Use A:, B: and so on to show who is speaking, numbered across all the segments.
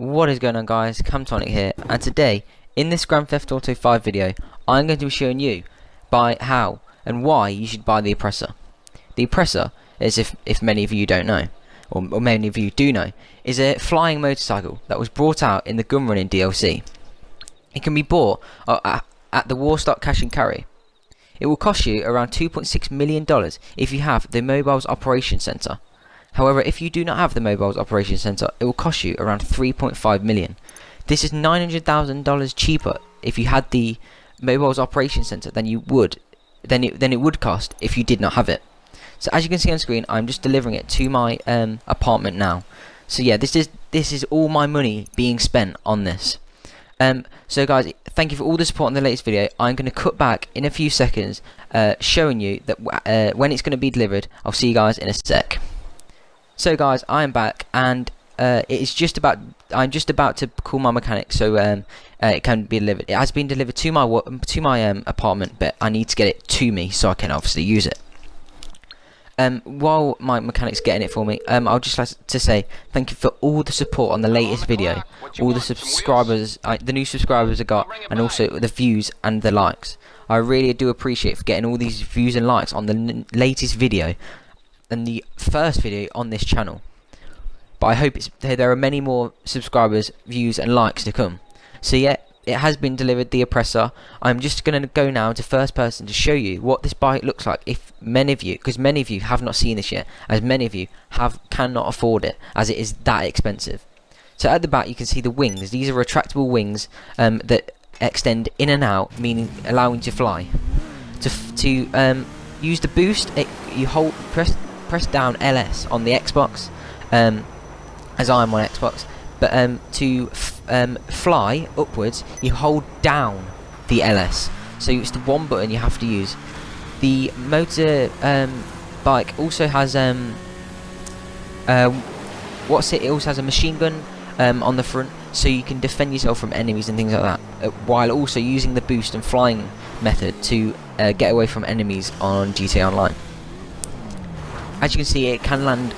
A: What is going on, guys? Camtonic here, and today in this Grand Theft Auto 5 video I'm going to be showing you how and why you should buy the Oppresser. The Oppresser is, if many of you don't know, or many of you do know, is a flying motorcycle that was brought out in the Gunrunning DLC. It can be bought at the Warstock Cash and Carry. It will cost you around $2.6 million if you have the Mobile's Operations Center. However, if you do not have the Mobile's Operations Center, it will cost you around $3.5 million. This is $900,000 cheaper if you had the Mobile's Operations Center than it would cost if you did not have it. So as you can see on screen, I'm just delivering it to my apartment now. So yeah, this is all my money being spent on this. So guys, thank you for all the support on the latest video. I'm going to cut back in a few seconds, showing you that when it's going to be delivered. I'll see you guys in a sec. So guys, I am back, and I'm just about to call my mechanic so it can be delivered. It has been delivered to my apartment, but I need to get it to me so I can obviously use it. While my mechanic's getting it for me, I'll just like to say thank you for all the support on the latest video, all the subscribers, the new subscribers I got, and also the views and the likes. I really do appreciate for getting all these views and likes on the latest video and the first video on this channel. But I hope there are many more subscribers, views and likes to come. So yeah, it has been delivered, the Oppresser. I'm just going to go now to first person to show you what this bike looks like. If many of you, because many of you have not seen this yet, as many of you cannot afford it, as it is that expensive. So at the back you can see the wings. These are retractable wings that extend in and out, meaning allowing you to fly. To use the boost, you press down LS on the Xbox, as I'm on Xbox. But to fly upwards, you hold down the LS. So it's the one button you have to use. The motor bike also has it also has a machine gun on the front, so you can defend yourself from enemies and things like that, while also using the boost and flying method to get away from enemies on GTA Online. As you can see, it can land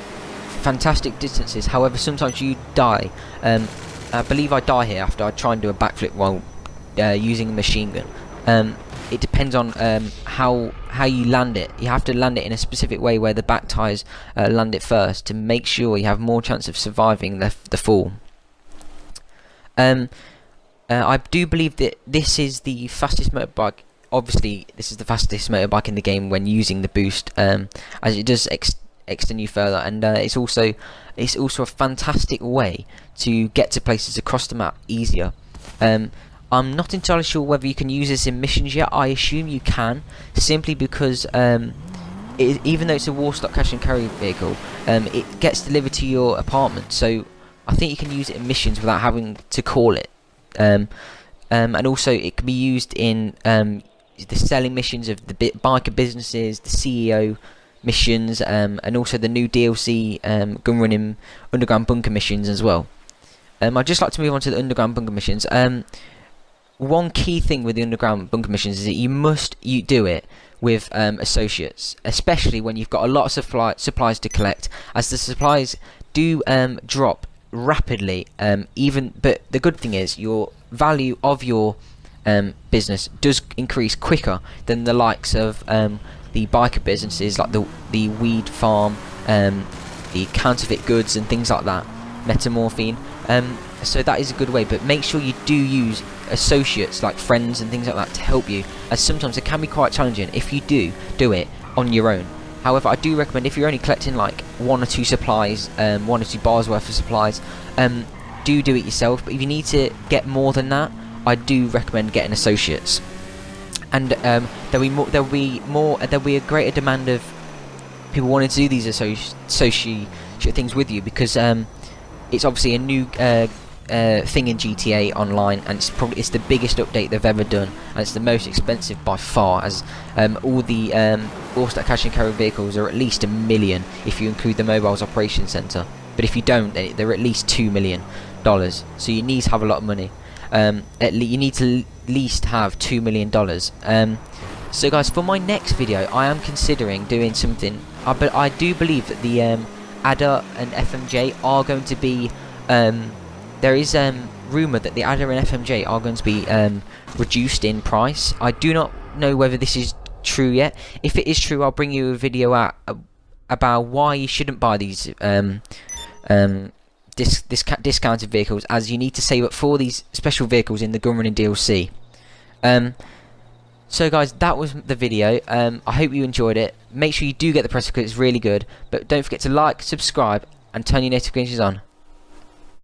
A: fantastic distances. However, sometimes you die. I believe I die here after I try and do a backflip while using a machine gun. It depends on how you land it. You have to land it in a specific way where the back tires land it first to make sure you have more chance of surviving the fall. I do believe that this is the fastest motorbike. Obviously, this is the fastest motorbike in the game when using the boost, as it does extend you further, and it's also a fantastic way to get to places across the map easier. I'm not entirely sure whether you can use this in missions yet. I assume you can, simply because even though it's a Warstock Cash and Carry vehicle, it gets delivered to your apartment, so I think you can use it in missions without having to call it. And also it can be used in the selling missions of the biker businesses, the CEO missions, and also the new DLC Gunrunning underground bunker missions as well. I'd just like to move on to the underground bunker missions. One key thing with the underground bunker missions is that you do it with associates, especially when you've got a lot of supplies to collect, as the supplies do drop rapidly. But the good thing is your value of your business does increase quicker than the likes of the biker businesses, like the weed farm, the counterfeit goods and things like that, metamorphine. So that is a good way, but make sure you do use associates like friends and things like that to help you, as sometimes it can be quite challenging if you do it on your own. However, I do recommend, if you're only collecting like one or two supplies, 1 or 2 bars worth of supplies, do it yourself. But if you need to get more than that, I do recommend getting associates. And there'll be a greater demand of people wanting to do these associate things with you, because it's obviously a new thing in GTA Online, and it's the biggest update they've ever done, and it's the most expensive by far, as all the Warstock Cash and Carry vehicles are at least $1 million if you include the Mobile's Operations Center. But if you don't, they're at least $2 million. So you need to have a lot of money. You need to at least have $2 million. So guys, for my next video, I am considering doing something. But I do believe that the Adder and FMJ are going to be there is rumour that the Adder and FMJ are going to be reduced in price. I do not know whether this is true yet. If it is true, I'll bring you a video out about why you shouldn't buy these discounted vehicles, as you need to save up for these special vehicles in the Gunrunning DLC. So guys, that was the video. I hope you enjoyed it. Make sure you do get the press because it's really good. But don't forget to like, subscribe, and turn your notifications on.